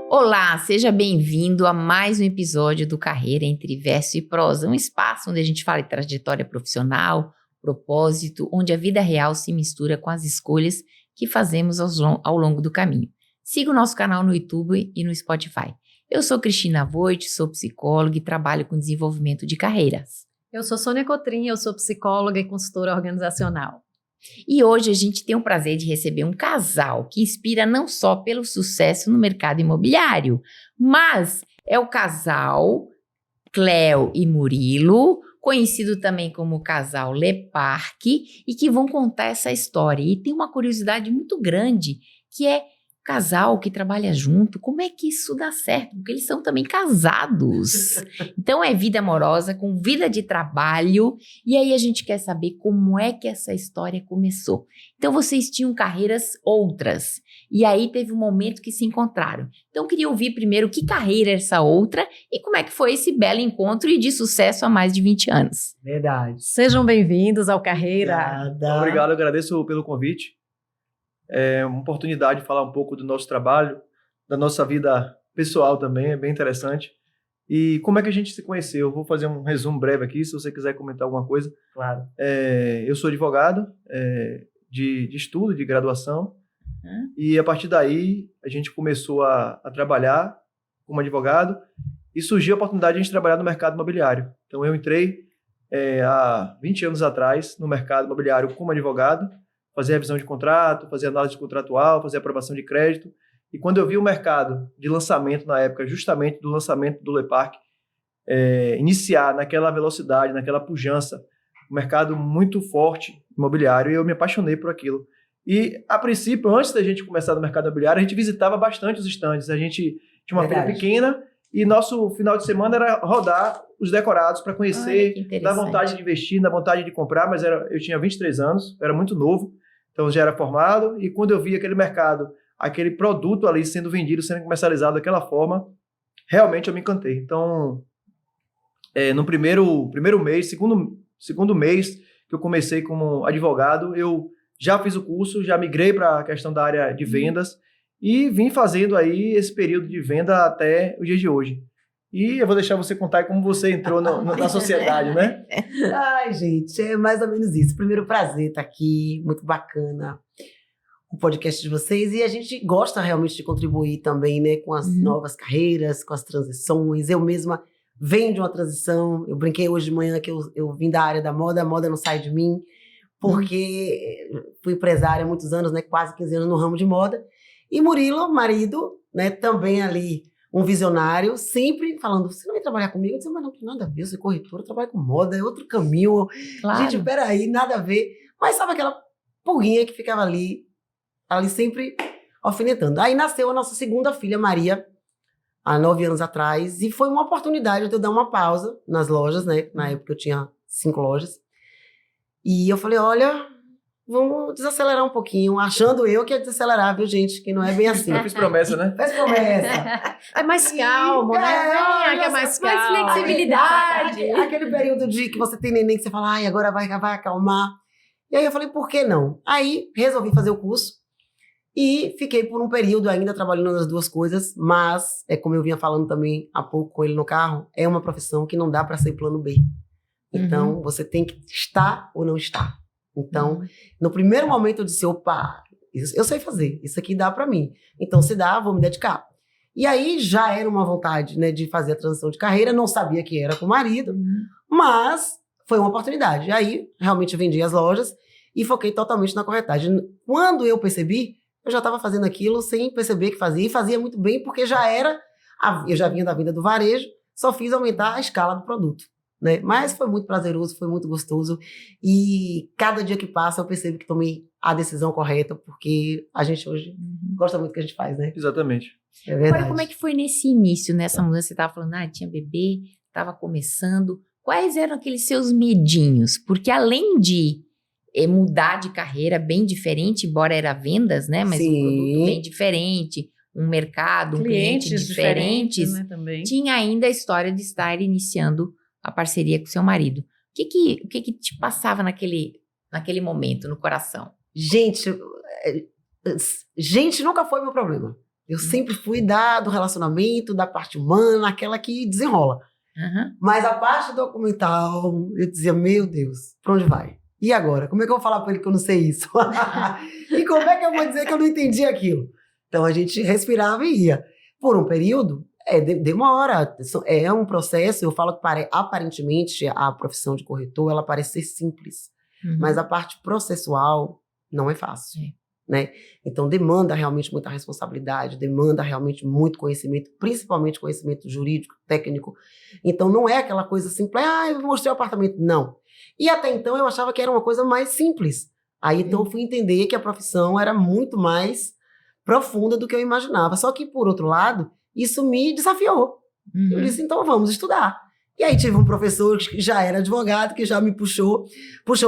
Olá, seja bem-vindo a mais um episódio do Carreira Entre Verso e Prosa, um espaço onde a gente fala de trajetória profissional, propósito, onde a vida real se mistura com as escolhas que fazemos ao longo do caminho. Siga o nosso canal no YouTube e no Spotify. Eu sou Cristina Voit, sou psicóloga e trabalho com desenvolvimento de carreiras. Eu sou Sônia Cotrim, eu sou psicóloga e consultora organizacional. E hoje a gente tem o prazer de receber um casal que inspira não só pelo sucesso no mercado imobiliário, mas é o casal Cléo e Murilo, conhecido também como o casal Leparque, e que vão contar essa história. E tem uma curiosidade muito grande, que é o casal que trabalha junto, como é que isso dá certo? Porque eles são também casados. Então é vida amorosa com vida de trabalho, e aí a gente quer saber como é que essa história começou. Então vocês tinham carreiras outras, e aí teve um momento que se encontraram. Então eu queria ouvir primeiro que carreira é essa outra e como é que foi esse belo encontro e de sucesso há mais de 20 anos. Verdade. Sejam bem-vindos ao Carreira. Obrigado, eu agradeço pelo convite. É uma oportunidade de falar um pouco do nosso trabalho, da nossa vida pessoal também, é bem interessante. E como é que a gente se conheceu? Eu vou fazer um resumo breve aqui, se você quiser comentar alguma coisa. Claro. Eu sou advogado de estudo, de graduação, e a partir daí a gente começou a trabalhar como advogado e surgiu a oportunidade de a gente trabalhar no mercado imobiliário. Então eu entrei há 20 anos atrás no mercado imobiliário como advogado, fazer revisão de contrato, fazer análise contratual, fazer aprovação de crédito. E quando eu vi o mercado de lançamento na época, justamente do lançamento do Leparque, iniciar naquela velocidade, naquela pujança, um mercado muito forte imobiliário, e eu me apaixonei por aquilo. E, a princípio, antes da gente começar no mercado imobiliário, a gente visitava bastante os estandes. A gente tinha uma feira pequena e nosso final de semana era rodar os decorados para conhecer, dar vontade de investir, dar vontade de comprar, mas eu tinha 23 anos, eu era muito novo, então já era formado, e quando eu vi aquele mercado, aquele produto ali sendo vendido, sendo comercializado daquela forma, realmente eu me encantei. Então, no primeiro mês, segundo mês que eu comecei como advogado, eu já fiz o curso, já migrei para a questão da área de vendas e vim fazendo aí esse período de venda até o dia de hoje. E eu vou deixar você contar como você entrou na sociedade, né? Ai, gente, é mais ou menos isso. Primeiro, prazer estar aqui, muito bacana o podcast de vocês. E a gente gosta realmente de contribuir também, né, com as novas carreiras, com as transições. Eu mesma venho de uma transição. Eu brinquei hoje de manhã que eu vim da área da moda, a moda não sai de mim, porque fui empresária há muitos anos, né, quase 15 anos no ramo de moda. E Murilo, marido, né, também ali, um visionário, sempre falando, você não vai trabalhar comigo? Eu disse, mas não tem nada a ver, eu sou corretora, eu trabalho com moda, é outro caminho. Claro. Gente, peraí, nada a ver. Mas sabe aquela pulguinha que ficava ali sempre alfinetando. Aí nasceu a nossa segunda filha, Maria, há 9 anos atrás, e foi uma oportunidade de eu dar uma pausa nas lojas, né? Na época eu tinha 5 lojas. E eu falei, olha, vamos desacelerar um pouquinho, achando eu que ia desacelerar, viu, gente? Que não é bem assim. Eu fiz promessa, né? Fez promessa. É mais calmo, né? Que é mais calmo. Mais flexibilidade. Aquele período de que você tem neném que você fala, ai, agora vai acalmar. E aí eu falei, por que não? Aí resolvi fazer o curso e fiquei por um período ainda trabalhando nas duas coisas, mas, como eu vinha falando também há pouco com ele no carro, é uma profissão que não dá para ser plano B. Então, você tem que estar ou não estar. Então, no primeiro momento eu disse, opa, eu sei fazer, isso aqui dá para mim. Então, se dá, vou me dedicar. E aí já era uma vontade, né, de fazer a transição de carreira, não sabia que era com o marido, mas foi uma oportunidade. Aí, realmente, eu vendi as lojas e foquei totalmente na corretagem. Quando eu percebi, eu já estava fazendo aquilo sem perceber que fazia, e fazia muito bem, porque eu já vinha da venda do varejo, só fiz aumentar a escala do produto, né? Mas foi muito prazeroso, foi muito gostoso, e cada dia que passa eu percebo que tomei a decisão correta, porque a gente hoje gosta muito do que a gente faz, né? Exatamente. É verdade. Agora, como é que foi nesse início, nessa mudança? Você estava falando, tinha bebê, estava começando. Quais eram aqueles seus medinhos? Porque além de mudar de carreira bem diferente, embora era vendas, né? Mas um produto bem diferente, um mercado, um cliente diferentes, né, também. Tinha ainda a história de estar iniciando a parceria com seu marido. O que te passava naquele momento, no coração? Gente nunca foi meu problema. Eu sempre fui do relacionamento, da parte humana, aquela que desenrola. Aham. Mas a parte documental, eu dizia, meu Deus, pra onde vai? E agora? Como é que eu vou falar pra ele que eu não sei isso? E como é que eu vou dizer que eu não entendi aquilo? Então a gente respirava e ia. Por um período, demora. É um processo, eu falo que aparentemente a profissão de corretor, ela parece ser simples. Uhum. Mas a parte processual não é fácil. É. Né? Então demanda realmente muita responsabilidade, demanda realmente muito conhecimento, principalmente conhecimento jurídico, técnico. Então não é aquela coisa simples, eu mostrei o apartamento. Não. E até então eu achava que era uma coisa mais simples. Aí então eu fui entender que a profissão era muito mais profunda do que eu imaginava. Só que, por outro lado, isso me desafiou. Eu Uhum. disse, então vamos estudar. E aí tive um professor que já era advogado, que já me puxou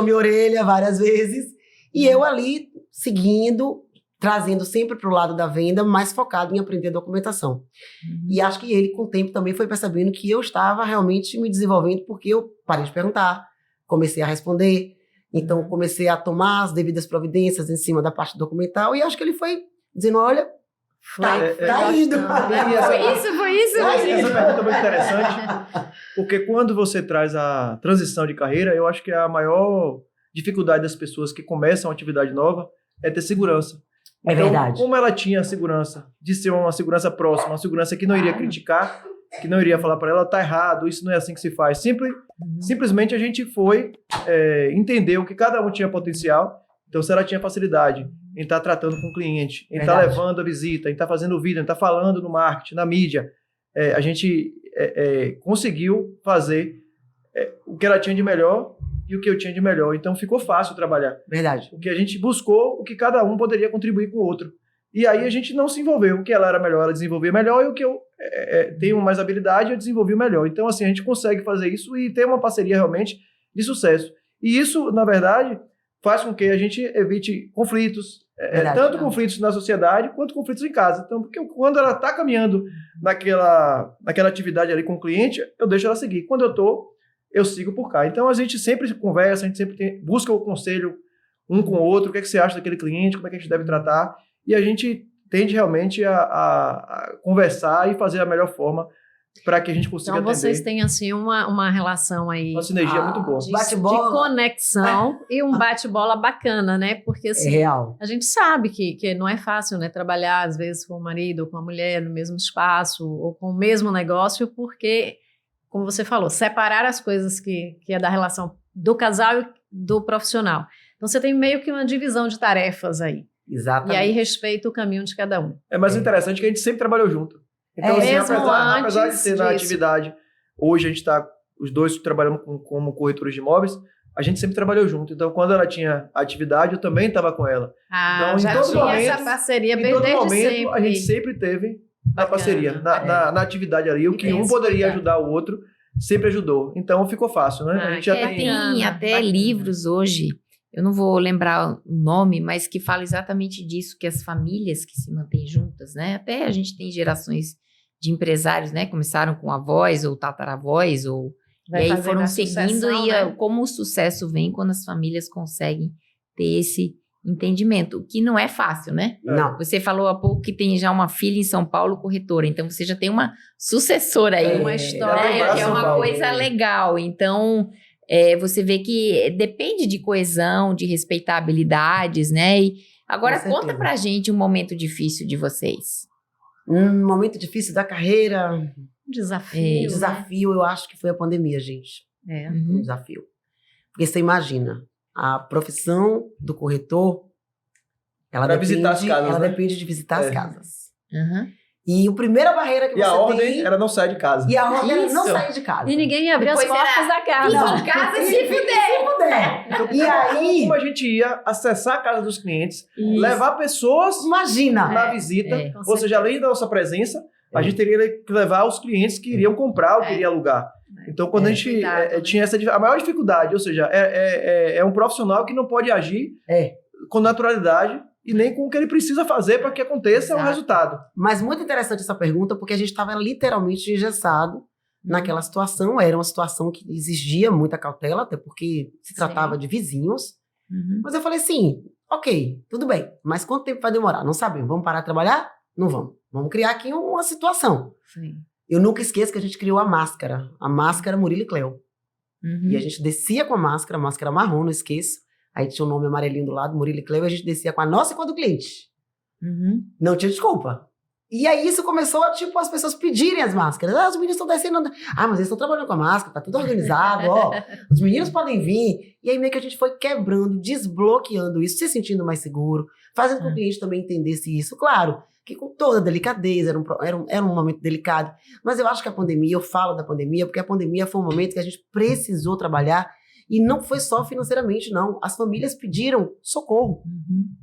minha orelha várias vezes. E eu ali, seguindo, trazendo sempre para o lado da venda, mais focado em aprender documentação. Uhum. E acho que ele, com o tempo, também foi percebendo que eu estava realmente me desenvolvendo, porque eu parei de perguntar, comecei a responder, então comecei a tomar as devidas providências em cima da parte documental, e acho que ele foi dizendo, olha, tá indo. Foi isso. Essa pergunta é muito interessante, porque quando você traz a transição de carreira, eu acho que a maior dificuldade das pessoas que começam uma atividade nova é ter segurança. É então, verdade. Como ela tinha a segurança de ser uma segurança próxima, uma segurança que não iria criticar, que não iria falar para ela, tá errado, isso não é assim que se faz. Simplesmente a gente foi entender o que cada um tinha potencial. Então, se ela tinha facilidade em estar tratando com o cliente, em estar levando a visita, em estar fazendo vídeo, em estar falando no marketing, na mídia, a gente conseguiu fazer o que ela tinha de melhor e o que eu tinha de melhor. Então, ficou fácil trabalhar. Verdade. Porque a gente buscou o que cada um poderia contribuir com o outro. E aí a gente não se envolveu. O que ela era melhor, ela desenvolvia melhor, e o que eu tenho mais habilidade, eu desenvolvi melhor. Então, assim, a gente consegue fazer isso e ter uma parceria realmente de sucesso. E isso, na verdade, faz com que a gente evite conflitos, tanto conflitos na sociedade quanto conflitos em casa. Então, porque quando ela está caminhando naquela atividade ali com o cliente, eu deixo ela seguir. Quando eu sigo por cá. Então, a gente sempre conversa, a gente sempre busca o conselho um com o outro, o que é que você acha daquele cliente, como é que a gente deve tratar, e a gente tende realmente a conversar e fazer a melhor forma para que a gente consiga Então, atender. vocês têm, assim, uma relação aí Uma sinergia muito boa. de Bate-bola. conexão e um bate-bola bacana, né? Porque, É assim, real. a gente sabe que não é fácil, né? Trabalhar, às vezes, com o marido ou com a mulher no mesmo espaço ou com o mesmo negócio, porque, como você falou, separar as coisas que é da relação do casal e do profissional. Então, você tem meio que uma divisão de tarefas aí. Exatamente. E aí, respeita o caminho de cada um. É mais interessante que a gente sempre trabalhou junto. Então, assim, mesmo apesar de antes ser na disso. atividade, hoje a gente está, os dois trabalhando como corretores de imóveis, a gente sempre trabalhou junto. Então, quando ela tinha atividade, eu também estava com ela. Ah, Então, em já todo tinha momento- essa parceria Em bem todo desde momento, sempre. a gente sempre teve a parceria, na atividade ali. O E que tem um esse poderia cuidado. ajudar o outro, sempre ajudou. Então, ficou fácil, né? Ah, A gente já que tem... Tem bacana, até bacana. livros hoje, eu não vou lembrar o nome, mas que fala exatamente disso, que as famílias que se mantêm juntas, né? Até a gente tem gerações de empresários, né? Começaram com avós ou tataravós, e aí fazendo foram a seguindo, sucessão, e né? como o sucesso vem quando as famílias conseguem ter esse entendimento, o que não é fácil, né? Não. Você falou há pouco que tem já uma filha em São Paulo, corretora, então você já tem uma sucessora aí. Uma história. Né? Pra É São uma Paulo, coisa né? legal. Então, você vê que depende de coesão, de respeitar habilidades, né? E agora, Com conta certeza. pra gente um momento difícil de vocês. Um momento difícil da carreira, Desafio. desafio, eu acho que foi a pandemia, gente. Né? Um desafio. Porque você imagina, a profissão do corretor, ela Pra visitar as casas, ela né? depende de visitar as É. casas. Uhum. E a primeira barreira que E você a ordem tem... era não sair de casa. E a ordem era não Isso. sair de casa. E ninguém ia abrir as Depois portas da casa. Não. Fica em casa e se Se puder. E aí, Como a gente ia acessar a casa dos clientes, Isso. levar pessoas imagina. na visita, É. Com ou seja, além da nossa presença, a gente teria que levar os clientes que iriam comprar ou que iriam alugar. Então, quando a gente Cuidado, né? tinha a maior dificuldade, ou seja, é um profissional que não pode agir com naturalidade e nem com o que ele precisa fazer para que aconteça o Exato. resultado. Mas muito interessante essa pergunta, porque a gente estava literalmente engessado naquela situação. Era uma situação que exigia muita cautela, até porque se tratava de vizinhos. Uhum. Mas eu falei assim, Ok, tudo bem. Mas quanto tempo vai demorar? Não sabemos. Vamos parar de trabalhar? Não vamos. Vamos criar aqui uma situação. Sim. Eu nunca esqueço que a gente criou a máscara Murilo e Cleo. E a gente descia com a máscara marrom, não esqueço. Aí tinha um nome amarelinho do lado, Murilo e Cleo, e a gente descia com a nossa e com a do cliente. Não tinha desculpa. E aí isso começou, tipo, as pessoas pedirem as máscaras. Os meninos estão descendo. Mas eles estão trabalhando com a máscara, tá tudo organizado, ó. Os meninos podem vir. E aí meio que a gente foi quebrando, desbloqueando isso, se sentindo mais seguro, fazendo com que o cliente também entendesse isso. Claro, que com toda delicadeza, era um momento delicado. Mas eu acho que a pandemia, eu falo da pandemia, porque a pandemia foi um momento que a gente precisou trabalhar. E não foi só financeiramente, não. As famílias pediram socorro.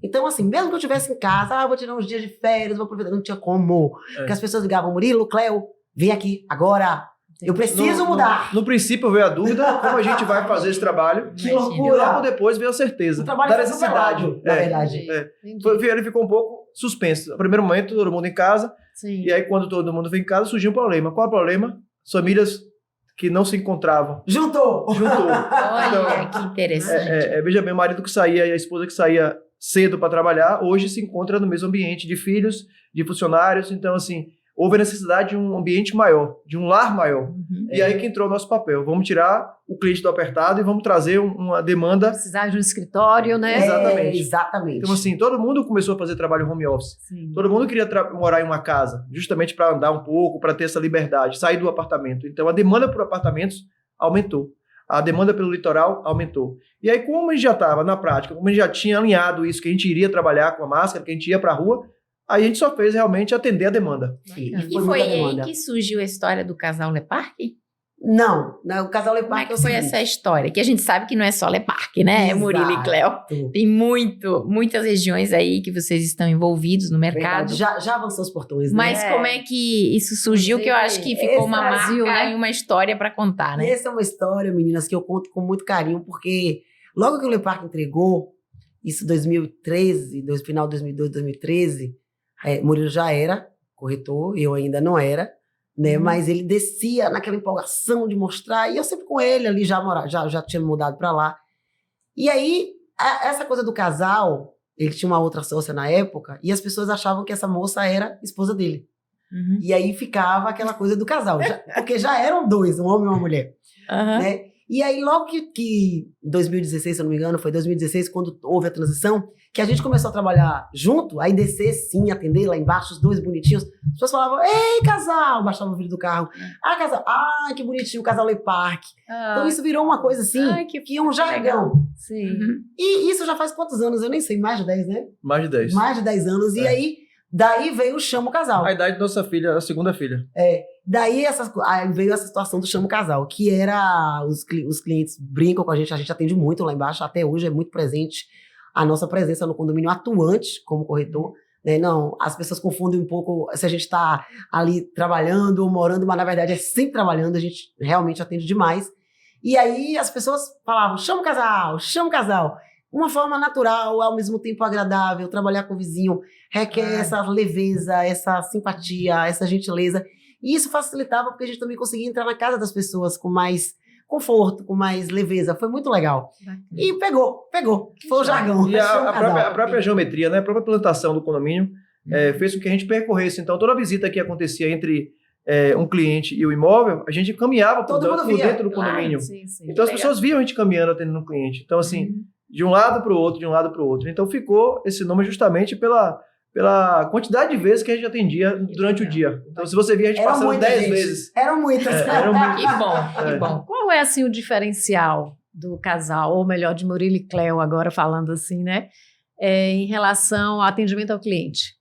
Então, assim, mesmo que eu estivesse em casa, vou tirar uns dias de férias, vou aproveitar, não tinha como. Porque as pessoas ligavam, Murilo, Cleo, vem aqui, agora. Eu preciso mudar. No princípio veio a dúvida, como a gente vai fazer esse trabalho. Que E loucura. logo depois veio a certeza O trabalho da foi necessidade. superado, na verdade. Entendi. Ele ficou um pouco suspenso. No primeiro momento, todo mundo em casa. Sim. E aí, quando todo mundo veio em casa, surgiu um problema. Qual é o problema? As famílias que não se encontravam. Juntou. Olha, que interessante. Veja bem, o marido que saía e a esposa que saía cedo para trabalhar, hoje se encontra no mesmo ambiente de filhos, de funcionários. Então, assim, houve a necessidade de um ambiente maior, de um lar maior. E aí que entrou o nosso papel. Vamos tirar o cliente do apertado e vamos trazer uma demanda. Precisar de um escritório, né? Exatamente. Exatamente. Então, assim, todo mundo começou a fazer trabalho home office. Sim. Todo mundo queria morar em uma casa, justamente para andar um pouco, para ter essa liberdade, sair do apartamento. Então, a demanda por apartamentos aumentou. A demanda pelo litoral aumentou. E aí, como a gente já estava na prática, como a gente já tinha alinhado isso, que a gente iria trabalhar com a máscara, que a gente ia para a rua, aí a gente só fez realmente atender a demanda. E E foi muita aí demanda. que surgiu a história do casal Le Parque? Não, o casal Le Como é Parque que foi essa história? Que a gente sabe que não é só Le Parque, né? É Exato. Murilo e Cleo. Tem muitas regiões aí que vocês estão envolvidos no mercado. Já avançou os portões, né? Mas como é que isso surgiu? Que eu acho que ficou uma Brasil, marca né? e uma história para contar, né? Essa é uma história, meninas, que eu conto com muito carinho, porque logo que o Le Parque entregou, isso em 2013, final de 2012, 2013, Murilo já era corretor, eu ainda não era, né? Mas ele descia naquela empolgação de mostrar, e eu sempre com ele ali, já tinha mudado para lá. E aí, essa coisa do casal, ele tinha uma outra sócia na época, e as pessoas achavam que essa moça era esposa dele. E aí ficava aquela coisa do casal, porque já eram dois, um homem e uma mulher. Né? E aí, logo que 2016, se eu não me engano, foi 2016, quando houve a transição, que a gente começou a trabalhar junto, aí descer, sim, atender lá embaixo, os dois bonitinhos, as pessoas falavam, ei, casal, baixavam o vidro do carro, casal, que bonitinho, o casal Le Parque. Então isso virou uma coisa assim, que é um jargão. Sim. E isso já faz quantos anos? Eu nem sei, mais de 10, né? Mais de 10. Mais de 10 anos, e aí, daí veio o Chama o Casal. A idade da nossa filha, a segunda filha. Daí aí veio essa situação do Chama o Casal, que era, os clientes brincam com a gente atende muito lá embaixo, até hoje é muito presente a nossa presença no condomínio atuante como corretor, né? Não, as pessoas confundem um pouco se a gente está ali trabalhando ou morando, mas na verdade é sempre trabalhando, a gente realmente atende demais. E aí as pessoas falavam, chama o casal. Uma forma natural, ao mesmo tempo agradável, trabalhar com o vizinho requer essa leveza, essa simpatia, essa gentileza. E isso facilitava porque a gente também conseguia entrar na casa das pessoas com mais conforto, com mais leveza. Foi muito legal. E pegou. Foi o jargão. E a própria geometria, né? A própria plantação do condomínio fez com que a gente percorresse. Então, toda a visita que acontecia entre um cliente e o imóvel, a gente caminhava por dentro do condomínio. Sim. Então, as pessoas viam a gente caminhando atendendo o cliente. Então, assim, de um lado para o outro. Então, ficou esse nome justamente pela quantidade de vezes que a gente atendia durante o dia. Então, se você via a gente passando 10 vezes. Eram muitas. Que bom. Qual é, assim, o diferencial do casal, ou melhor, de Murilo e Cleo, agora falando assim, né? Em relação ao atendimento ao cliente.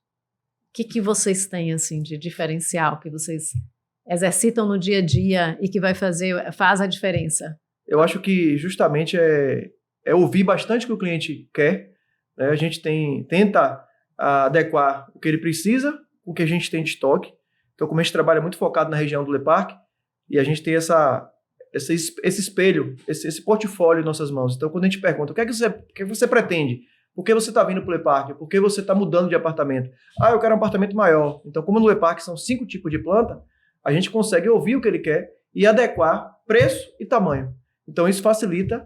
O que vocês têm, assim, de diferencial que vocês exercitam no dia a dia e que faz a diferença? Eu acho que justamente é ouvir bastante o que o cliente quer. Né? A gente tenta adequar o que ele precisa com o que a gente tem de estoque. Então, como a gente trabalha muito focado na região do Le Parque, e a gente tem esse espelho, esse portfólio em nossas mãos. Então, quando a gente pergunta, o que é que você pretende? Por que você está vindo para o Le Parque? Por que você está mudando de apartamento? Eu quero um apartamento maior. Então, como no Le Parque são 5 tipos de planta, a gente consegue ouvir o que ele quer e adequar preço e tamanho. Então, isso facilita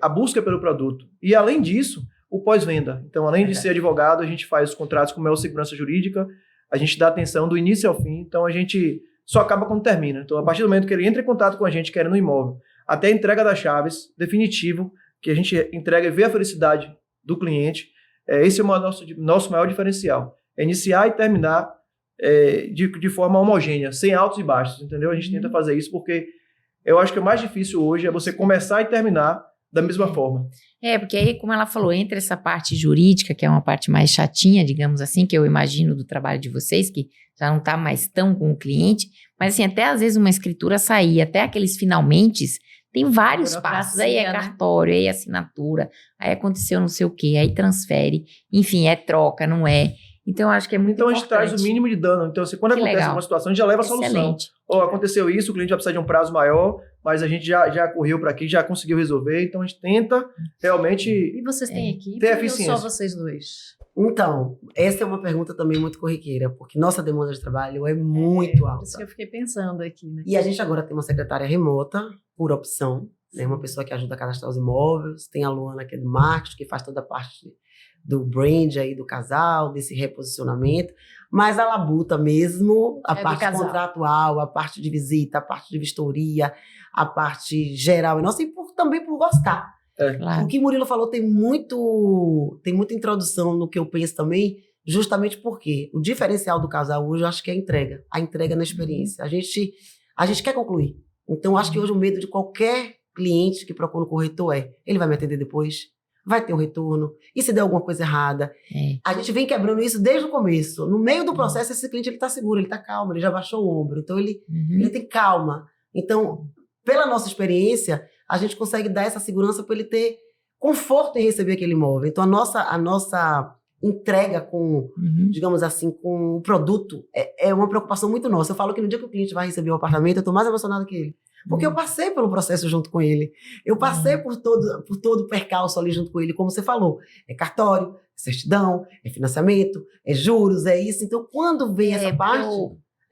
a busca pelo produto. E, além disso, o pós-venda. Então, além de ser advogado, a gente faz os contratos com maior segurança jurídica, a gente dá atenção do início ao fim, então a gente só acaba quando termina. Então, a partir do momento que ele entra em contato com a gente querendo um imóvel, até a entrega das chaves, definitivo, que a gente entrega e vê a felicidade do cliente, esse é o nosso maior diferencial. É iniciar e terminar de forma homogênea, sem altos e baixos, entendeu? A gente tenta fazer isso porque eu acho que o mais difícil hoje é você começar e terminar da mesma forma. Porque aí, como ela falou, entre essa parte jurídica, que é uma parte mais chatinha, digamos assim, que eu imagino do trabalho de vocês, que já não está mais tão com o cliente, mas assim, até às vezes uma escritura sair, até aqueles finalmente, tem vários passos, aí é cartório, aí é assinatura, aí aconteceu não sei o quê, aí transfere, enfim, é troca, não é. Então, eu acho que é muito Então, importante. a gente traz o mínimo de dano. Então, quando acontece uma situação, a gente já leva a solução. Ou aconteceu isso, o cliente vai precisar de um prazo maior, mas a gente já correu para aqui, já conseguiu resolver. Então, a gente tenta realmente E vocês têm equipe ter ou eficiência. só vocês dois? Então, essa é uma pergunta também muito corriqueira, porque nossa demanda de trabalho é muito alta. Por isso que eu fiquei pensando aqui, né? E a gente agora tem uma secretária remota, por opção, né? Uma pessoa que ajuda a cadastrar os imóveis. Tem a Luana, que é do marketing, que faz toda a parte do brand aí do casal, desse reposicionamento. Mas a labuta mesmo, a parte contratual, a parte de visita, a parte de vistoria, a parte geral, e nossa, e também por gostar. Claro. O que Murilo falou tem muita introdução no que eu penso também, justamente porque o diferencial do casal hoje, eu acho que é a entrega na experiência. A gente quer concluir. Então, eu acho que hoje o medo de qualquer cliente que procura um corretor ele vai me atender depois? Vai ter um retorno? E se der alguma coisa errada? A gente vem quebrando isso desde o começo. No meio do processo, esse cliente está seguro, ele está calmo, ele já baixou o ombro. Então, ele tem calma. Então, pela nossa experiência, a gente consegue dar essa segurança para ele ter conforto em receber aquele imóvel. Então, a nossa entrega com, digamos assim, com o produto é uma preocupação muito nossa. Eu falo que no dia que o cliente vai receber o apartamento, eu estou mais emocionada que ele. Porque eu passei pelo processo junto com ele. Eu passei por todo o percalço ali junto com ele, como você falou. É cartório, é certidão, é financiamento, é juros, é isso. Então, quando vem essa parte,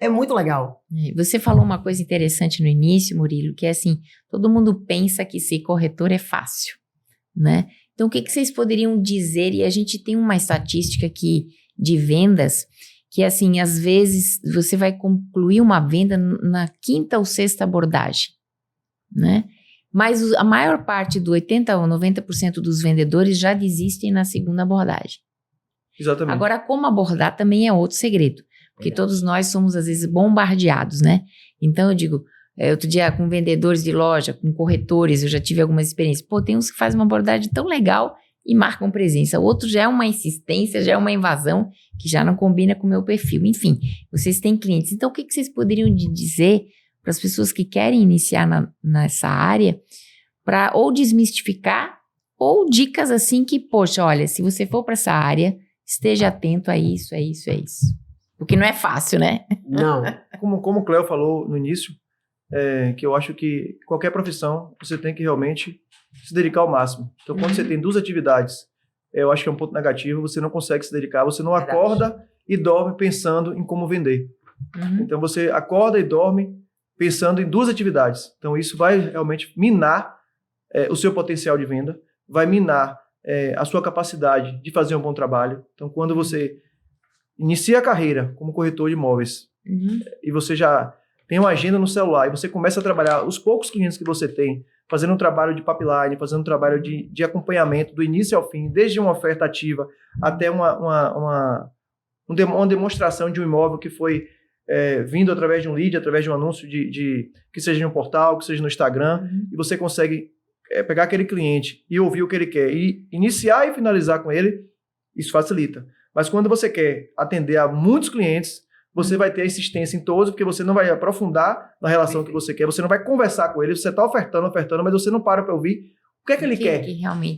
é muito legal. Você falou uma coisa interessante no início, Murilo, que é assim, todo mundo pensa que ser corretor é fácil, né? Então, o que vocês poderiam dizer? E a gente tem uma estatística aqui de vendas que, assim, às vezes você vai concluir uma venda na 5ª ou 6ª abordagem, né? Mas a maior parte do 80% ou 90% dos vendedores já desistem na 2ª abordagem. Exatamente. Agora, como abordar também é outro segredo, porque todos nós somos, às vezes, bombardeados, né? Então, eu digo, outro dia com vendedores de loja, com corretores, eu já tive algumas experiências. Tem uns que fazem uma abordagem tão legal e marcam presença. O outro já é uma insistência, já é uma invasão, que já não combina com o meu perfil. Enfim, vocês têm clientes. Então, o que vocês poderiam dizer para as pessoas que querem iniciar nessa área, para ou desmistificar, ou dicas assim que, poxa, olha, se você for para essa área, esteja atento a isso, é isso, é isso. Porque não é fácil, né? Não. Como o Cléo falou no início, que eu acho que qualquer profissão, você tem que realmente se dedicar ao máximo. Então, quando você tem 2 atividades, eu acho que é um ponto negativo, você não consegue se dedicar, você não acorda e dorme pensando em como vender. Então, você acorda e dorme pensando em 2 atividades. Então, isso vai realmente minar o seu potencial de venda, vai minar a sua capacidade de fazer um bom trabalho. Então, quando você inicia a carreira como corretor de imóveis e você já tem uma agenda no celular e você começa a trabalhar os poucos clientes que você tem, fazendo um trabalho de pipeline, fazendo um trabalho de acompanhamento do início ao fim, desde uma oferta ativa até uma demonstração de um imóvel que foi vindo através de um lead, através de um anúncio que seja no portal, que seja no Instagram, e você consegue pegar aquele cliente e ouvir o que ele quer e iniciar e finalizar com ele, isso facilita. Mas quando você quer atender a muitos clientes, você vai ter insistência em todos, porque você não vai aprofundar na relação que você quer, você não vai conversar com ele, você está ofertando, mas você não para ouvir o que é que ele quer.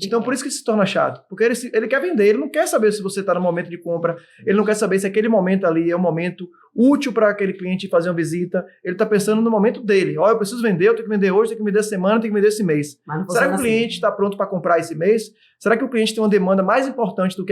Então, por isso que se torna chato, porque ele quer vender, ele não quer saber se você está no momento de compra, ele não quer saber se aquele momento ali é um momento útil para aquele cliente fazer uma visita, ele está pensando no momento dele. Eu preciso vender, eu tenho que vender hoje, tenho que vender essa semana, tenho que vender esse mês. Será que o cliente está pronto para comprar esse mês? Será que o cliente tem uma demanda mais importante do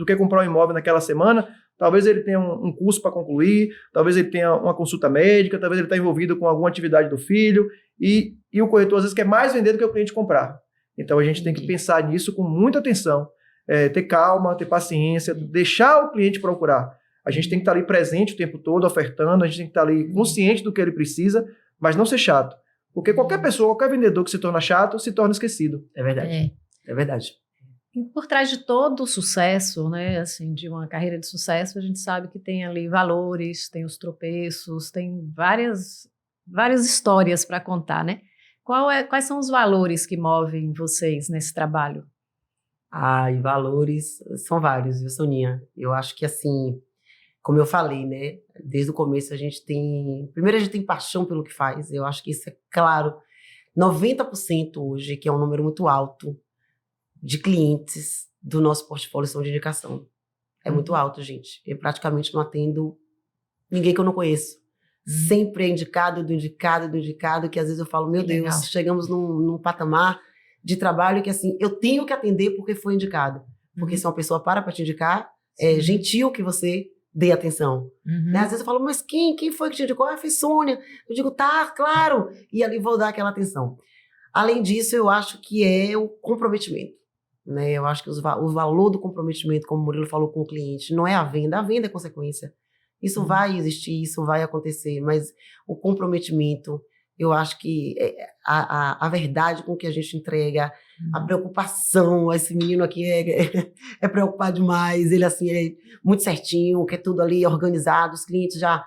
que comprar um imóvel naquela semana? Talvez ele tenha um curso para concluir, talvez ele tenha uma consulta médica, talvez ele está envolvido com alguma atividade do filho, e o corretor às vezes quer mais vender do que o cliente comprar. Então a gente tem que pensar nisso com muita atenção. ter calma, ter paciência, deixar o cliente procurar. A gente tem que estar ali presente o tempo todo, ofertando, a gente tem que estar ali consciente do que ele precisa, mas não ser chato. Porque qualquer pessoa, qualquer vendedor que se torna chato, se torna esquecido. É verdade. É verdade. E por trás de todo o sucesso, né, assim, de uma carreira de sucesso, a gente sabe que tem ali valores, tem os tropeços, tem várias histórias para contar, né? Quais são os valores que movem vocês nesse trabalho? E valores são vários, viu, Soninha? Eu acho que, assim, como eu falei, né? Desde o começo primeiro a gente tem paixão pelo que faz. Eu acho que isso é claro. 90% hoje, que é um número muito alto, de clientes do nosso portfólio são de indicação. É muito alto, gente. Eu praticamente não atendo ninguém que eu não conheço. Sempre é indicado, que às vezes eu falo, meu Deus, legal. chegamos num patamar de trabalho que, assim, eu tenho que atender porque foi indicado. Porque se uma pessoa para te indicar, é gentil que você dê atenção. Né? Às vezes eu falo, mas quem foi que te indicou? Foi Sônia. Eu digo, tá, claro. E ali vou dar aquela atenção. Além disso, eu acho que é o comprometimento. Né? Eu acho que o valor do comprometimento, como o Murilo falou com o cliente, não é a venda é consequência. Isso vai existir, isso vai acontecer, mas o comprometimento, eu acho que a verdade com que a gente entrega, a preocupação, esse menino aqui é preocupado demais, ele assim é muito certinho, quer tudo ali organizado, os clientes já...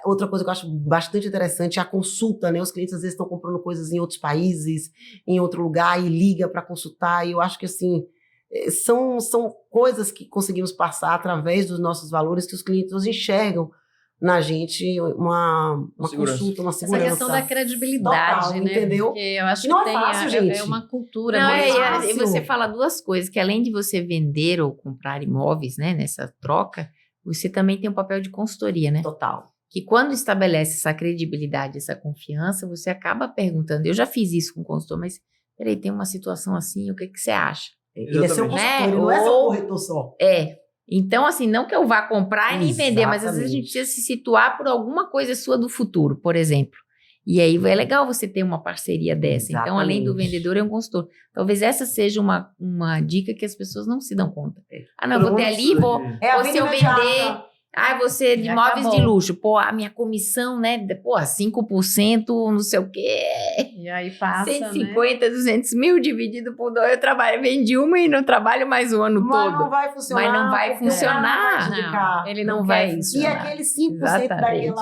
Outra coisa que eu acho bastante interessante é a consulta, né? Os clientes às vezes estão comprando coisas em outros países, em outro lugar, e liga para consultar, e eu acho que assim, são coisas que conseguimos passar através dos nossos valores, que os clientes nos enxergam na gente uma consulta, uma segurança. Essa questão da credibilidade, total, né? Entendeu? Porque eu acho não que é fácil, gente. É uma cultura. Não, mesmo. e você fala duas coisas, que além de você vender ou comprar imóveis, né, nessa troca, você também tem um papel de consultoria, né? Total. Que quando estabelece essa credibilidade, essa confiança, você acaba perguntando. Eu já fiz isso com o consultor, mas peraí, tem uma situação assim, o que você acha? Ele é seu consultor, Né? ele não é seu corretor só. Então, assim, não que eu vá comprar e nem vender, mas às vezes a gente Exatamente. precisa se situar por alguma coisa sua do futuro, por exemplo. E aí é legal você ter uma parceria dessa. Então, além do Exatamente. vendedor, é um consultor. Talvez essa seja uma dica que as pessoas não se dão conta. Não, eu Todo vou ter mundo ali, vou... precisa É a Ou venda se eu imediata. vender... você de E imóveis acabou. de luxo. Pô, a minha comissão, né? 5%, não sei o quê. E aí passa, 150, 200 mil dividido por 2. Eu vendi uma e não trabalho mais o ano Mas todo. não vai funcionar. Mas não vai porque o cara funcionar. não vai te indicar. Não, ele não, Não quer vai isso. E funcionar. aquele 5% Exatamente.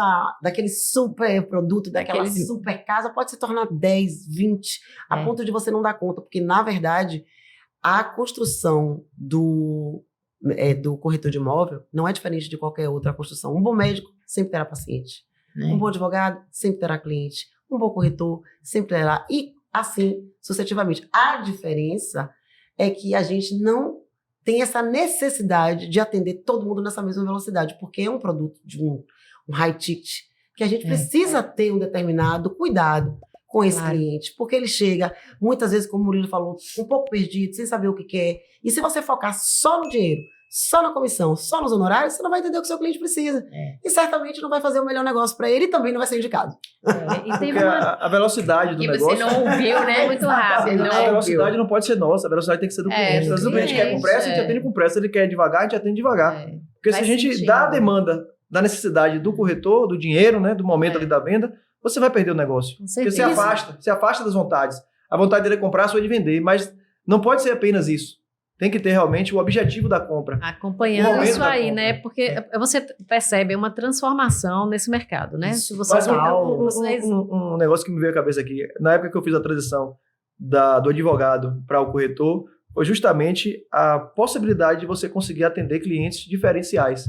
daquele super produto, daquela Daqueles- super casa, pode se tornar 10, 20, a É. ponto de você não dar conta. Porque, na verdade, a construção do corretor de imóvel não é diferente de qualquer outra construção. Um bom médico sempre terá paciente. Né? Um bom advogado sempre terá cliente. Um bom corretor sempre terá. E assim, sucessivamente. A diferença é que a gente não tem essa necessidade de atender todo mundo nessa mesma velocidade, porque é um produto de um high ticket que a gente precisa ter um determinado cuidado com esse Claro. cliente, porque ele chega, muitas vezes, como o Murilo falou, um pouco perdido, sem saber o que quer. E se você focar só no dinheiro, só na comissão, só nos honorários, você não vai entender o que o seu cliente precisa. E certamente não vai fazer o melhor negócio para ele e também não vai ser indicado. E tem Porque uma... a velocidade do Que negócio... você não ouviu, né? Muito rápido, Você não A né? velocidade ouviu. não pode ser nossa, a velocidade tem que ser do cliente. do Às vezes o cliente quer com cliente, pressa, a gente atende com pressa. Ele quer devagar, a gente atende devagar. É. Porque se Faz a gente sentido. dá a demanda da necessidade do corretor, do dinheiro, né, do momento ali da venda, você vai perder o negócio. Com Porque certeza. se afasta das vontades. A vontade dele é comprar, a sua é de vender, mas não pode ser apenas isso. Tem que ter realmente o objetivo da compra. É. Acompanhando momento isso da aí, compra. né? Porque você percebe uma transformação nesse mercado, né? Se você Mas vocês... um negócio que me veio à cabeça aqui, na época que eu fiz a transição do advogado para o corretor, foi justamente a possibilidade de você conseguir atender clientes diferenciados.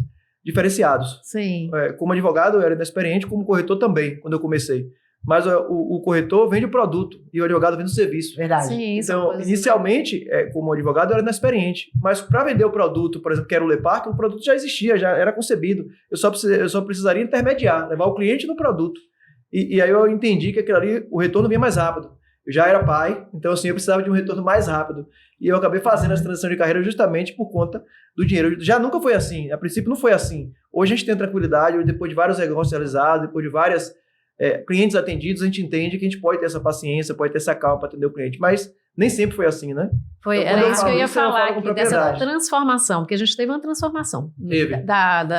Sim. Como advogado eu era inexperiente, como corretor também, quando eu comecei. Mas o corretor vende o produto e o advogado vende o serviço. Verdade. Sim, são Então, coisas- inicialmente, como advogado, eu era inexperiente. Mas para vender o produto, por exemplo, que era o Lepark, o produto já existia, já era concebido. Eu só precisaria intermediar, levar o cliente no produto. E aí eu entendi que aquilo ali, o retorno vinha mais rápido. Eu já era pai, então assim, eu precisava de um retorno mais rápido. E eu acabei fazendo essa transição de carreira justamente por conta do dinheiro. Já nunca foi assim, a princípio não foi assim. Hoje a gente tem tranquilidade, hoje, depois de vários negócios realizados, depois de vários clientes atendidos, a gente entende que a gente pode ter essa paciência, pode ter essa calma para atender o cliente. Mas nem sempre foi assim, né? Foi, Então, quando era eu isso que eu falo ia isso, eu falar falo com aqui, dessa propriedade. transformação, porque a gente teve uma transformação Teve.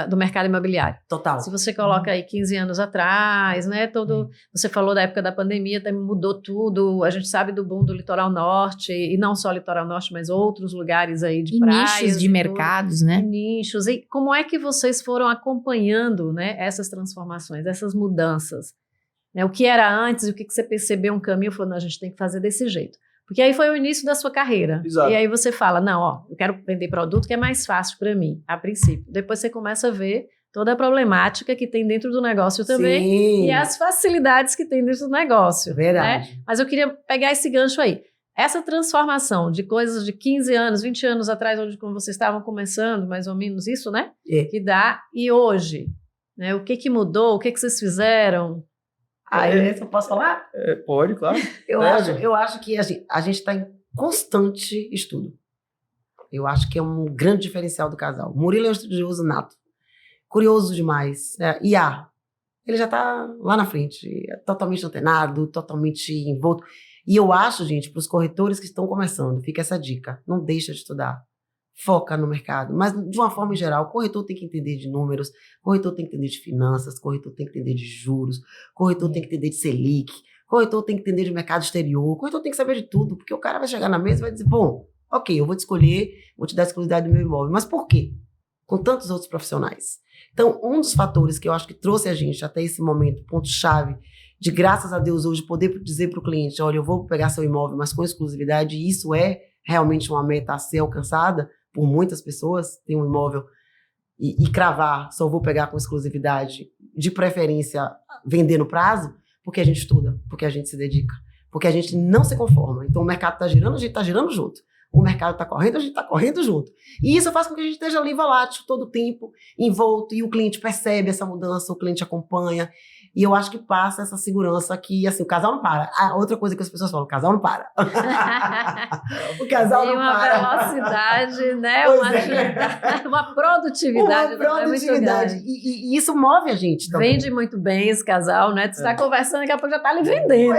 do mercado imobiliário. Total. Se você coloca aí 15 anos atrás, né, você falou da época da pandemia, também mudou tudo, a gente sabe do boom do litoral norte, e não só litoral norte, mas outros lugares aí de E praias. nichos de e tudo. mercados, né? E nichos. E como é que vocês foram acompanhando, né, essas transformações, essas mudanças? Né, o que era antes e o que você percebeu um caminho, falou, não, a gente tem que fazer desse jeito. Porque aí foi o início da sua carreira. Exato. E aí você fala, não, ó, eu quero vender produto que é mais fácil para mim, a princípio. Depois você começa a ver toda a problemática que tem dentro do negócio também Sim. e as facilidades que tem dentro do negócio. Verdade. Né? Mas eu queria pegar esse gancho aí. Essa transformação de coisas de 15 anos, 20 anos atrás, onde quando vocês estavam começando, mais ou menos isso, né? É. Que dá. E hoje, né? O que mudou? O que vocês fizeram? Aí, eu posso falar? Pode, claro. Eu Deve. acho que a gente está em constante estudo. Eu acho que é um grande diferencial do casal. O Murilo é um estudioso nato. Curioso demais. Ele já está lá na frente. É totalmente antenado, totalmente envolto. E eu acho, gente, para os corretores que estão começando, fica essa dica. Não deixa de estudar. Foca no mercado. Mas, de uma forma geral, o corretor tem que entender de números, o corretor tem que entender de finanças, o corretor tem que entender de juros, o corretor tem que entender de Selic, o corretor tem que entender de mercado exterior, o corretor tem que saber de tudo, porque o cara vai chegar na mesa e vai dizer, bom, ok, eu vou te escolher, vou te dar a exclusividade do meu imóvel. Mas por quê? Com tantos outros profissionais. Então, um dos fatores que eu acho que trouxe a gente até esse momento, ponto-chave, de graças a Deus hoje poder dizer para o cliente, olha, eu vou pegar seu imóvel, mas com exclusividade, e isso é realmente uma meta a ser alcançada por muitas pessoas, tem um imóvel e cravar, só vou pegar com exclusividade, de preferência vender no prazo, porque a gente estuda, porque a gente se dedica, porque a gente não se conforma. Então o mercado está girando, a gente está girando junto. O mercado está correndo, a gente está correndo junto. E isso faz com que a gente esteja ali volátil todo o tempo, envolto, e o cliente percebe essa mudança, o cliente acompanha. E eu acho que passa essa segurança que, assim, o casal não para. Outra coisa que as pessoas falam, o casal não para. O casal Tem não uma para. velocidade, né? Pois Uma é. agilidade, uma produtividade. Uma produtividade. Muito grande. E isso move a gente também. Vende muito bem esse casal, né? Tu está conversando, daqui a pouco já está lhe vendendo.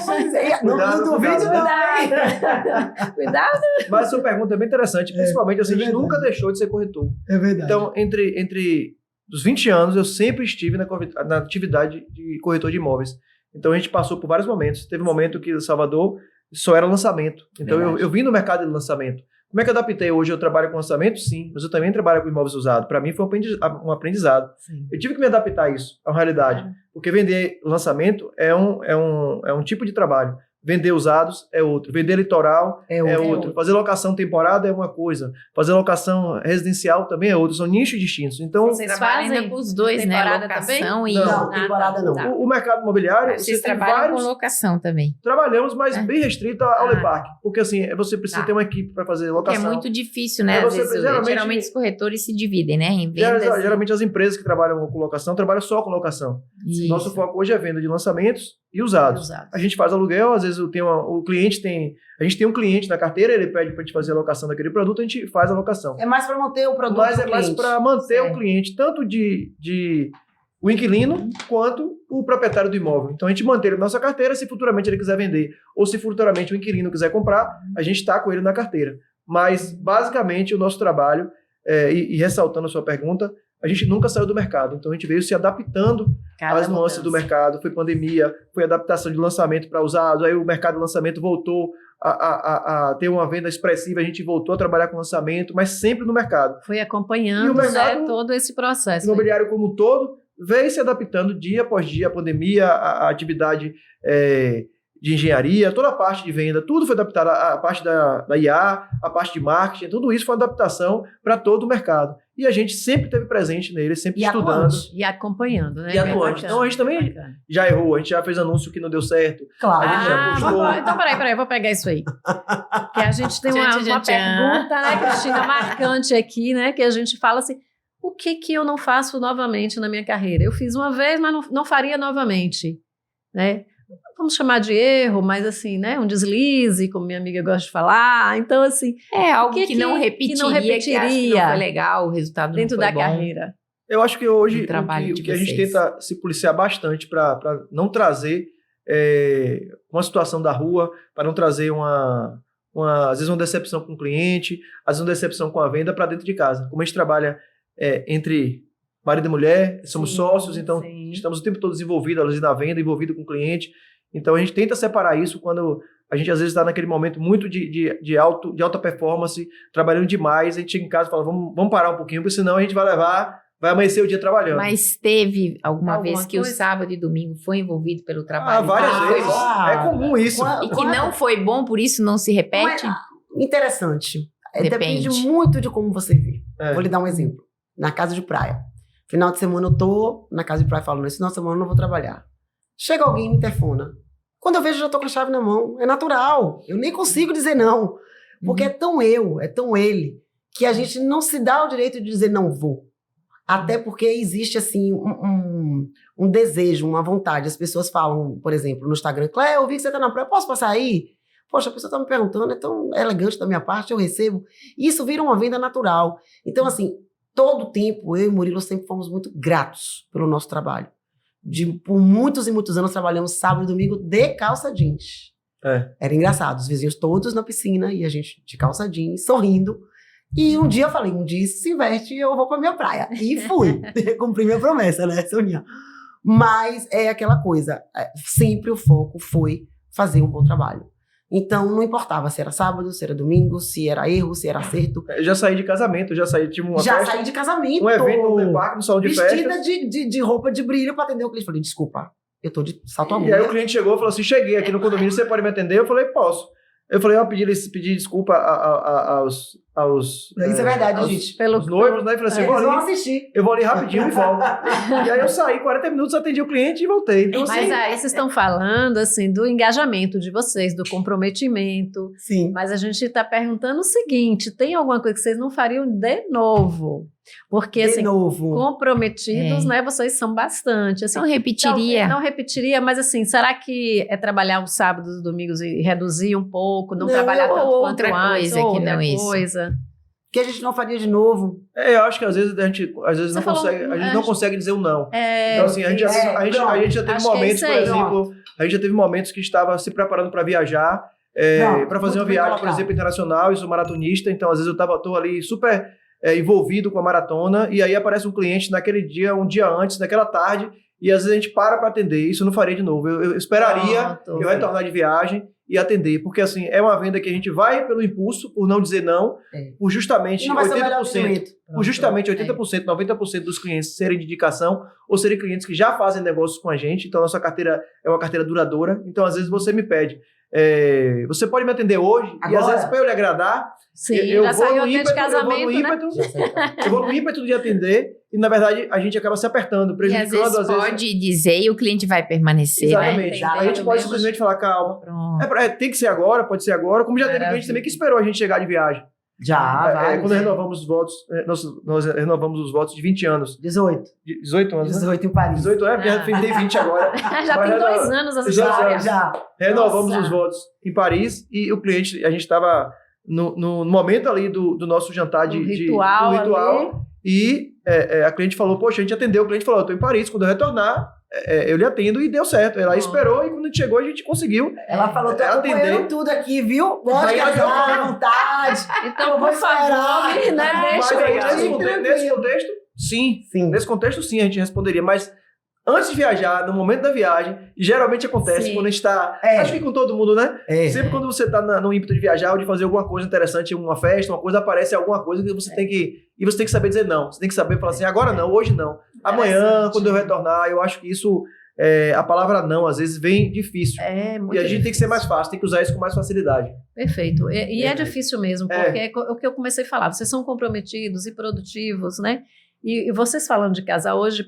Pois é. Não Cuidado com o duvide, casal. não. Cuidado. Mas a sua pergunta é bem interessante, principalmente assim, a gente verdade. nunca deixou de ser corretor. É verdade. Então, entre os 20 anos, eu sempre estive na atividade de corretor de imóveis. Então, a gente passou por vários momentos. Teve um momento que Salvador só era lançamento. Então, eu vim no mercado de lançamento. Como é que eu adaptei? Hoje eu trabalho com lançamento? Sim, mas eu também trabalho com imóveis usados. Para mim foi um aprendizado. Sim. Eu tive que me adaptar a isso, a uma realidade. Porque vender lançamento é um tipo de trabalho. Vender usados é outro. Vender litoral é outro. Fazer locação temporada é uma coisa. Fazer locação residencial também é outra. São nichos distintos. Então, Vocês Trabalham fazem ainda com os dois, né? temporada Locação também? e... Não, temporada não. Tá. o mercado imobiliário, Vocês você tem trabalham vários... com locação também. Trabalhamos, mas bem restrito ao Ah. Lepark. Porque assim, você precisa Tá. ter uma equipe para fazer Porque é locação. muito difícil, né? É, Às você vezes, geralmente- os corretores se dividem, né? Em vendas. Geralmente as empresas que trabalham com locação trabalham só com locação. Isso. Nosso foco hoje é venda de lançamentos e usados. A gente faz aluguel, às vezes a gente tem um cliente na carteira, ele pede para a gente fazer a locação daquele produto, a gente faz a locação. É mais para manter o produto Mas do é mais cliente. para manter Certo. o cliente, tanto de o inquilino quanto o proprietário do imóvel. Então a gente mantém ele na nossa carteira, se futuramente ele quiser vender ou se futuramente o inquilino quiser comprar, a gente está com ele na carteira. Mas basicamente o nosso trabalho, e ressaltando a sua pergunta, a gente nunca saiu do mercado. Então a gente veio se adaptando Cada às nuances do mudança. mercado. Foi pandemia, foi adaptação de lançamento para usados, aí o mercado de lançamento voltou a ter uma venda expressiva, a gente voltou a trabalhar com lançamento, mas sempre no mercado. Foi E acompanhando, o mercado- né, todo esse processo. Imobiliário como um todo veio se adaptando dia após dia, a pandemia, a atividade de engenharia, toda a parte de venda, tudo foi adaptado, a parte da IA, a parte de marketing, tudo isso foi uma adaptação para todo o mercado. E a gente sempre esteve presente nele, sempre E estudando. atuante. E acompanhando, né? E atuante. Bacana, Então, a gente também- bacana. Já errou, a gente já fez anúncio que não deu certo. Claro. A gente já postou. Então, peraí, vou pegar isso aí. Que a gente tem uma, Tchan, tchan, uma tchan. pergunta, né, Cristina, marcante aqui, né? Que a gente fala assim, o que eu não faço novamente na minha carreira? Eu fiz uma vez, mas não faria novamente, né? Vamos chamar de erro, mas assim, né? Um deslize, como minha amiga gosta de falar. Então, assim, É algo que que não que repetiria, não que acha que repetiria não foi legal, o resultado dentro não foi da bom. carreira. Eu acho que hoje O trabalho o de que a gente vocês. tenta se policiar bastante para não trazer uma situação da rua, para não trazer às vezes uma decepção com o cliente, às vezes uma decepção com a venda para dentro de casa. Como a gente trabalha entre marido e mulher, somos sócios, então estamos o tempo todo desenvolvidos ali na venda, envolvido com o cliente. Então a gente tenta separar isso quando a gente às vezes está naquele momento muito de alta performance, trabalhando demais, a gente chega em casa e fala, vamos parar um pouquinho, porque senão a gente vai amanhecer o dia trabalhando. Mas teve alguma vez que o sábado e domingo foi envolvido pelo trabalho? Várias vezes. É comum isso. E que não foi bom, por isso não se repete? Interessante. Depende muito de como você vê. Vou lhe dar um exemplo. Na casa de praia. Final de semana eu tô na casa de praia falando, esse final de semana eu não vou trabalhar. Chega alguém e me interfona. Quando eu vejo, eu já tô com a chave na mão. É natural. Eu nem consigo dizer não. Porque é tão ele, que a gente não se dá o direito de dizer não vou. Até porque existe, assim, um desejo, uma vontade. As pessoas falam, por exemplo, no Instagram, Cléo, eu vi que você tá na praia, posso passar aí? Poxa, a pessoa tá me perguntando, é tão elegante da minha parte, eu recebo. Isso vira uma venda natural. Então, assim, todo tempo, eu e o Murilo sempre fomos muito gratos pelo nosso trabalho. Por muitos e muitos anos trabalhamos sábado e domingo de calça jeans. Era engraçado, os vizinhos todos na piscina e a gente de calça jeans, sorrindo. E um dia eu falei, um dia isso se investe e eu vou pra minha praia. E fui. Cumpri minha promessa, né, Sonia? Mas é aquela coisa, sempre o foco foi fazer um bom trabalho. Então, não importava se era sábado, se era domingo, se era erro, se era acerto. Eu já saí de casamento, já saí de uma festa. Saí de casamento. Um evento no parque, no salão de festas. Vestida de roupa de brilho pra atender o cliente. Falei, desculpa, eu tô de salto à E aí o cliente chegou e falou assim, cheguei aqui no condomínio, você pode me atender? Eu falei, posso. Eu falei, eu pedi desculpa aos isso é verdade, gente. Os noivos, né? E falei assim, eu vou ali rapidinho e volto. E aí eu saí, 40 minutos, atendi o cliente e voltei. Então, Mas assim, aí vocês estão falando, assim, do engajamento de vocês, do comprometimento. Sim. Mas a gente está perguntando o seguinte, tem alguma coisa que vocês não fariam de novo? Porque, assim, comprometidos, né, vocês são bastante. Assim, não repetiria. Não repetiria, mas assim, será que é trabalhar os sábados e domingos e reduzir um pouco, não trabalhar tanto quanto antes, outra coisa que não isso. Que a gente não faria de novo. Eu acho que às vezes a gente não consegue dizer o não. Então, assim, a gente já teve momentos, por exemplo, a gente já teve momentos que estava se preparando para viajar, para fazer uma viagem, por exemplo, internacional, eu sou maratonista, então às vezes eu tô ali super envolvido com a maratona, e aí aparece um cliente naquele dia, um dia antes, naquela tarde, e às vezes a gente para atender, isso eu não faria de novo. Eu esperaria eu retornar de viagem e atender, porque assim, é uma venda que a gente vai pelo impulso, por não dizer não, por justamente 80%, por justamente 80%, 90% dos clientes serem de indicação, ou serem clientes que já fazem negócios com a gente, então a nossa carteira é uma carteira duradoura, então às vezes você me pede, você pode me atender hoje, agora? E às vezes para eu lhe agradar, sim, eu vou no ímpeto, eu vou no ímpeto de atender, e na verdade a gente acaba se apertando, prejudicando. E às vezes pode dizer e o cliente vai permanecer. Exatamente. Né? A gente pode simplesmente falar, calma. Tem que ser agora, pode ser agora, como já teve cliente também que esperou a gente chegar de viagem. Quando renovamos os votos, nós renovamos os votos de 20 anos. 18 anos, 18 em Paris. 18 já tem 20 agora. Já tem 2 anos essa história. Renovamos os votos em Paris e o cliente, a gente estava no momento ali do nosso jantar do ritual e a cliente falou, poxa, a gente atendeu, o cliente falou, eu estou em Paris, quando eu retornar, eu lhe atendo, e deu certo. Ela esperou e quando a gente chegou, a gente conseguiu Ela falou, tô acompanhando tudo aqui, viu? Pode casar à vontade. Então, por favor, né? Nesse contexto, sim. Nesse contexto, sim, a gente responderia, mas antes de viajar, no momento da viagem, geralmente acontece quando a gente está... Acho que com todo mundo, né? Sempre quando você está no ímpeto de viajar ou de fazer alguma coisa interessante, uma festa, uma coisa, aparece alguma coisa que você tem que... E você tem que saber dizer não. Você tem que saber falar assim, agora não, hoje não. Amanhã, quando eu retornar, eu acho que isso... a palavra não, às vezes, vem difícil. E a gente tem que ser mais fácil, tem que usar isso com mais facilidade. Perfeito. E é difícil mesmo, porque é o que eu comecei a falar. Vocês são comprometidos e produtivos, né? E vocês falando de casar hoje...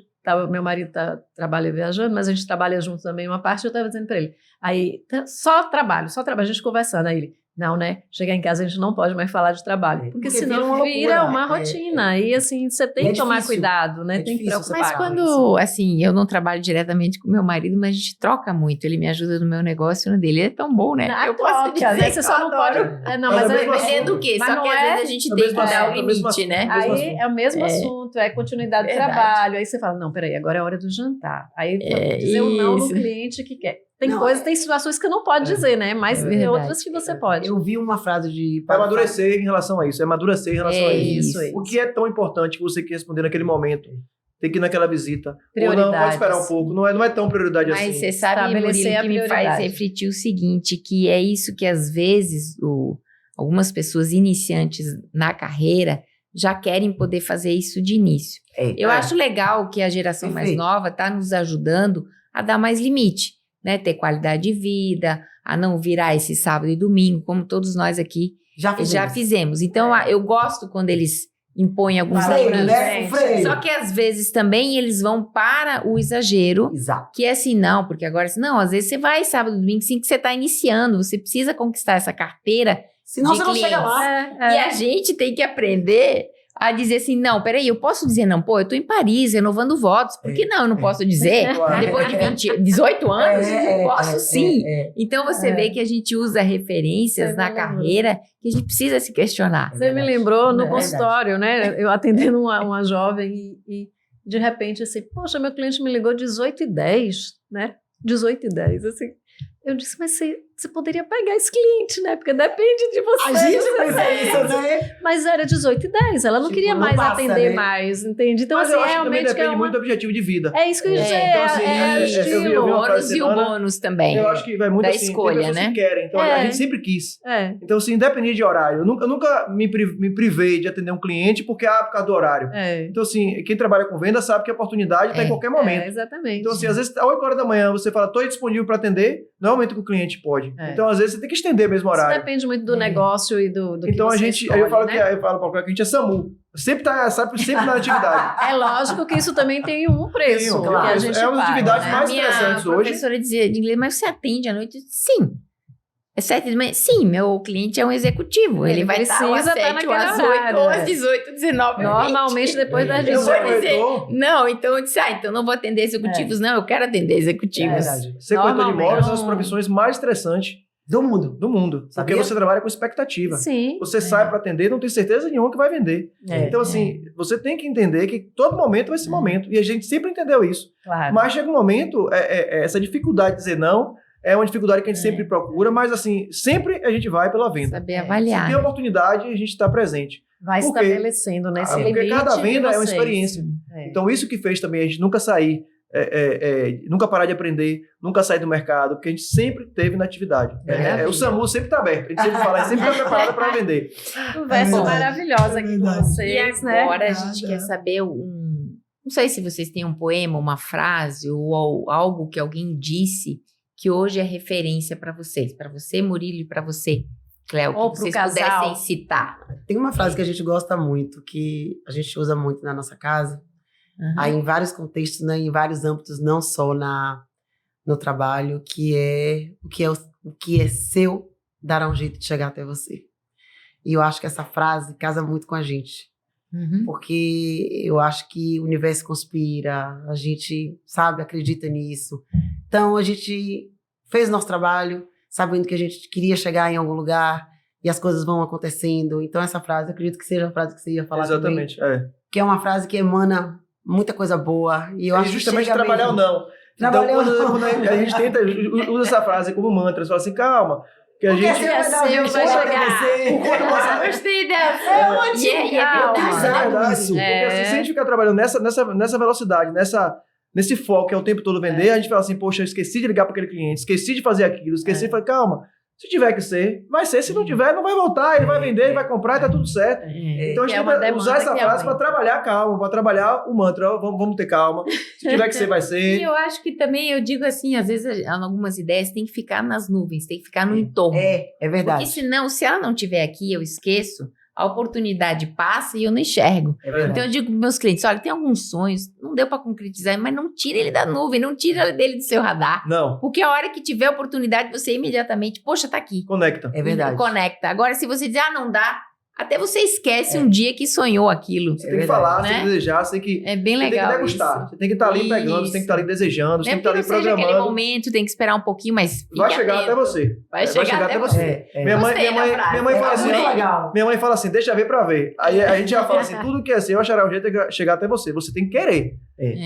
Meu marido trabalha viajando, mas a gente trabalha junto também uma parte, eu estava dizendo para ele, aí, só trabalho, a gente conversando, aí ele, não, né, chegar em casa a gente não pode mais falar de trabalho, porque senão vira uma rotina, e assim, você tem que tomar cuidado, né, tem que preocupar. Mas quando, assim, eu não trabalho diretamente com meu marido, mas a gente troca muito, ele me ajuda no meu negócio, no dele, ele é tão bom, né? Eu posso dizer, você só não pode... Não, mas dependendo do quê? Só que às vezes a gente tem que dar o limite, né? Aí é o mesmo assunto, é continuidade do trabalho, aí você fala, não, peraí, agora é a hora do jantar, aí dizer o não no cliente que quer. Tem Não, coisas, tem situações que não pode dizer, né? Mas É tem verdade. outras que você pode. Eu vi uma frase de... É amadurecer em relação a isso. É amadurecer em relação a isso. Isso. O que é tão importante que você quer responder naquele momento? Tem que ir naquela visita. Ou não, Prioridades. pode esperar um pouco. Não é tão prioridade Mas assim. você sabe, Estabelecer Murilo, a que me faz prioridade. refletir o seguinte, que é isso que às vezes algumas pessoas iniciantes na carreira já querem poder fazer isso de início. Eu acho legal que a geração mais Perfeito. nova está nos ajudando a dar mais limite, né? Ter qualidade de vida, a não virar esse sábado e domingo, como todos nós aqui já fizemos. Então, eu gosto quando eles impõem alguns Freio, limites. né? O freio. Só que às vezes também eles vão para o exagero, Exato. que é assim, não, porque agora, não, às vezes você vai sábado, domingo, sim, que você está iniciando, você precisa conquistar essa carteira, Senão de você não chega clientes. lá. e a gente tem que aprender a dizer assim, não, peraí, eu posso dizer não, pô, eu tô em Paris renovando votos, por que não, eu não posso dizer? Claro. Depois de 18 anos, eu posso sim. É. Então você vê que a gente usa referências Você na me carreira que a gente precisa se questionar. Você me lembrou no É consultório, né? Eu atendendo uma jovem e de repente assim, poxa, meu cliente me ligou 18h10, né? 18h10, assim. Eu disse, mas você poderia pegar esse cliente, né? Porque depende de você. A gente você pensa sabe. isso, né? Mas era 18h10, ela não Tipo, queria não mais passa, atender né? mais, entende? Então, Mas assim, eu acho que também realmente depende é muito do objetivo de vida. É isso que eu ia dizer, então, assim, é eu estilo. vi O uma ônus frase e o semana, bônus também. Eu acho que vai muito Da assim, escolha, tem pessoas né? que querem. Então, É. a gente sempre quis. É, Então, assim, independente de horário. Eu nunca me privei de atender um cliente por causa do horário. é. Então, assim, quem trabalha com venda sabe que a oportunidade está em qualquer momento. É, exatamente. Então, assim, às vezes, às 8 horas da manhã, você fala, estou disponível para atender, não é o momento que o cliente pode. É. Então, às vezes, você tem que estender mesmo o Isso horário. depende muito do negócio e do que Então, você a gente, escolhe, aí eu falo né? que eu falo pra que a gente é SAMU. Sempre na atividade. É lógico que isso também tem um preço Tem, que claro. a gente É uma das paga, atividades né? mais Minha interessantes hoje. professora dizia de inglês, mas você atende à noite? Sim. É 7 da manhã? Sim, meu cliente é um executivo. Ele vai estar ou às precisa 7, estar ou às naquele 8, ou horário, às 18, 19. Normalmente depois das Eu 18. vou dizer- corretor, Não, então eu disse, então não vou atender executivos, não, eu quero atender executivos. verdade. ser corretor de Normalmente. imóveis é uma das profissões mais estressantes Do mundo. do mundo. Porque Sabia? você trabalha com expectativa. Sim. Você sai para atender, não tem certeza nenhuma que vai vender. É, Então, assim, você tem que entender que todo momento vai ser momento. E a gente sempre entendeu isso. claro. Mas chega um momento, essa dificuldade de dizer não é uma dificuldade que a gente sempre procura, mas, assim, sempre a gente vai pela venda. Saber É. Se avaliar. tem oportunidade, a gente está presente. Vai Por quê? estabelecendo nesse Porque limite cada de venda é uma vocês. experiência. É. Então, isso que fez também a gente nunca sair, nunca parar de aprender, nunca sair do mercado, porque a gente sempre teve na atividade. Maravilha. O SAMU sempre está aberto, a gente sempre fala, a gente sempre está preparado para vender. Conversa É verdade. maravilhosa aqui É com verdade. E vocês, né? agora a gente quer saber não sei se vocês têm um poema, uma frase ou algo que alguém disse que hoje é referência para vocês, para você, Murilo, e para você, Cléo, que Ou pro vocês casal. pudessem citar. Tem uma frase que a gente gosta muito, que a gente usa muito na nossa casa, Uhum. aí em vários contextos, né, em vários âmbitos, não só no trabalho, que é o que é seu dará um jeito de chegar até você. E eu acho que essa frase casa muito com a gente, Uhum. porque eu acho que o universo conspira, a gente, sabe, acredita nisso. Então a gente fez nosso trabalho, sabendo que a gente queria chegar em algum lugar e as coisas vão acontecendo. Então essa frase, eu acredito que seja a frase que você ia falar Exatamente. também, que é uma frase que emana muita coisa boa. E eu E acho justamente que chega trabalhar mesmo. ou não. Trabalhar Então, ou não. quando a gente tenta, usa essa frase como mantra, você fala assim, calma, que a Porque gente... seu vai dar um jeito de vai chegar chegar. até você. Gostei dessa. E é calma. verdade. Isso é verdade. isso. Porque assim, se a gente ficar trabalhando nessa velocidade, nesse foco que é o tempo todo vender, a gente fala assim, poxa, eu esqueci de ligar para aquele cliente, esqueci de fazer aquilo, esqueci, falei, calma, se tiver que ser, vai ser, se não tiver, não vai voltar, ele vai vender, ele vai comprar e tá tudo certo. Então a Que gente é uma tem que demanda usar essa que frase para aumenta. trabalhar calma, para trabalhar o mantra, ó, vamos ter calma, se tiver que ser, vai E ser. eu acho que também, eu digo assim, às vezes algumas ideias têm que ficar nas nuvens, tem que ficar no entorno. É verdade. Porque senão, se ela não estiver aqui, eu esqueço, a oportunidade passa e eu não enxergo. É verdade. Então eu digo para meus clientes, olha, tem alguns sonhos, não deu para concretizar, mas não tira ele da nuvem, não tira dele do seu radar. Não, Porque a hora que tiver oportunidade, você imediatamente, poxa, tá aqui. conecta. É verdade. Conecta. Agora, se você dizer, não dá, até você esquece um dia que sonhou aquilo. Você tem que verdade, falar, né? você tem que desejar, você tem que... É bem Você tem que legal degustar, isso. você tem que estar ali pegando, você tem que Isso. estar ali desejando, você Não é tem que estar porque ali não seja aquele programando. momento, tem que esperar um pouquinho, mas Vai fique chegar atento. até você. Vai chegar até você. Minha mãe, Gostei da frase. minha mãe fala É assim, muito legal. minha mãe fala assim, deixa ver pra ver. Aí a gente já fala assim, tudo que é seu achará um jeito de chegar até você. Você tem que querer.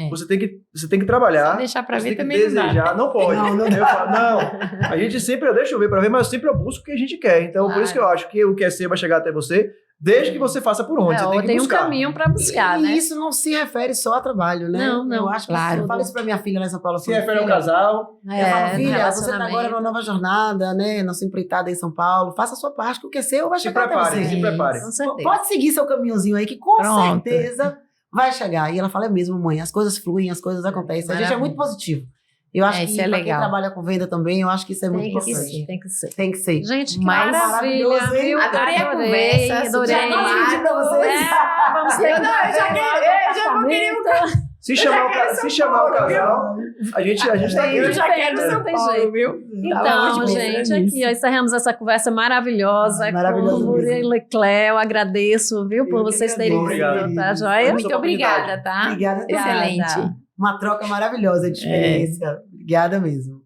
Você tem que trabalhar. Só deixar pra você ver tem que também não dá. desejar. Não pode. Não Eu falo, não. A gente sempre, deixa eu ver pra ver, mas eu sempre busco o que a gente quer. Então, por isso que eu acho que o que é seu vai chegar até você, desde que você faça por onde. Você tem que tem buscar. um caminho para buscar, E né? isso não se refere só a trabalho, né? Não, Eu acho que claro. eu falo isso pra minha filha lá em São Paulo. Se refere ao casal. Eu falo, no filha, você tá relacionamento. agora numa nova jornada, né? Na sua empreitada em São Paulo. Faça a sua parte, que o que é seu vai Se chegar até prepare, você. se prepare. Com certeza. Pode seguir seu caminhozinho aí, que com Pronto. certeza vai chegar. E ela fala, é mesmo, mãe, as coisas fluem, as coisas acontecem. A gente é muito positivo. Eu acho que Isso é pra legal. quem trabalha com venda também, eu acho que isso é muito Tem que importante. ser, tem que ser. Tem que ser. Gente, que Mas maravilha, maravilhoso, hein? viu? Adorei a conversa, adorei. super animado. pra vocês. Vamos ter Eu não, eu já queria- Se chamar o casal, a gente tá aqui. Eu já quero Não São tem Paulo, jeito. viu? Então, gente, aqui ó, encerramos essa conversa maravilhosa Maravilhosa com o Murilo mesmo. e Cléo. Agradeço, viu, por Eu que vocês terem agradeço. vindo, tá joia? Muito obrigada, tá? Obrigada também. Excelente. Uma troca maravilhosa de experiência. Obrigada mesmo.